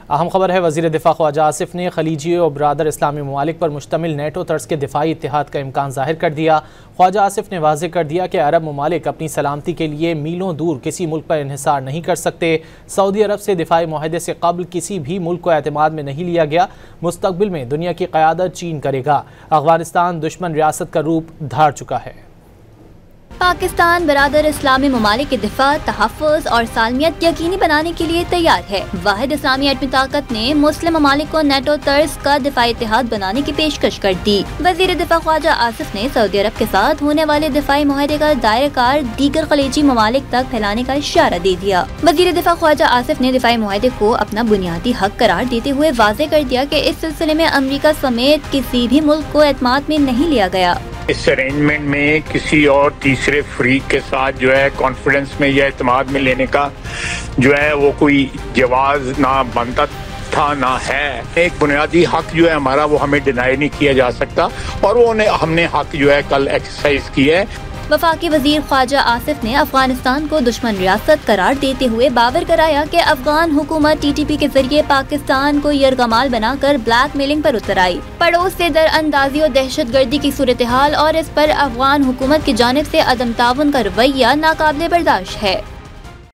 अहम खबर है, वज़ीर दिफा ख्वाजा आसिफ ने खलीजी और बरादर इस्लामी ममालिक पर मुश्तमिल नेटो तर्ज के दिफाई इत्तेहाद का इम्कान जाहिर कर दिया। ख्वाजा आसिफ ने वाज़ेह कर दिया कि अरब ममालिक अपनी सलामती के लिए मीलों दूर किसी मुल्क पर इन्हिसार नहीं कर सकते। सऊदी अरब से दिफाई मुआहदे से कबल किसी भी मुल्क को एतमाद में नहीं लिया गया। मुस्तकबिल में दुनिया की क़यादत चीन करेगा। अफगानिस्तान दुश्मन रियासत का रूप धार चुका है। पाकिस्तान बरादर इस्लामी ममालिक के दिफा, तहफ़्फ़ुज़ और सालमियत यकीनी बनाने के लिए तैयार है। वाहिद इस्लामी एटमी ताकत ने मुस्लिम ममालिक को नेटो तर्ज का दिफाई इत्तेहाद बनाने की पेशकश कर दी। वज़ीर दिफा ख्वाजा आसिफ ने सऊदी अरब के साथ होने वाले दिफाई मुआहदे का दायरेकार दीगर खलीजी ममालिक तक फैलाने का इशारा दे दिया। वज़ीर दिफा ख्वाजा आसिफ ने दिफाई मुआहदे को अपना बुनियादी हक करार देते हुए वाज़ेह कर दिया कि इस सिलसिले में अमरीका समेत किसी भी मुल्क को एतमाद में नहीं लिया गया। इस अरेंजमेंट में किसी और तीसरे फ्रीक के साथ जो है कॉन्फिडेंस में या एतमाद में लेने का जो है वो कोई जवाज ना बनता था ना है। एक बुनियादी हक जो है हमारा वो हमें डिनाई नहीं किया जा सकता और वो हमने हक जो है कल एक्सरसाइज किया है। वफाकी वजीर ख्वाजा आसिफ ने अफगानिस्तान को दुश्मन रियासत करार देते हुए बावर कराया कि अफगान हुकूमत TTP के जरिए पाकिस्तान को यरगमाल बनाकर ब्लैक मेलिंग पर उतर आई। पड़ोस से दरअंदाजी और दहशत गर्दी की सूरत हाल और इस पर अफगान हुकूमत की जानिब से अदम ताउन का रवैया नाकाबिले बर्दाश्त है।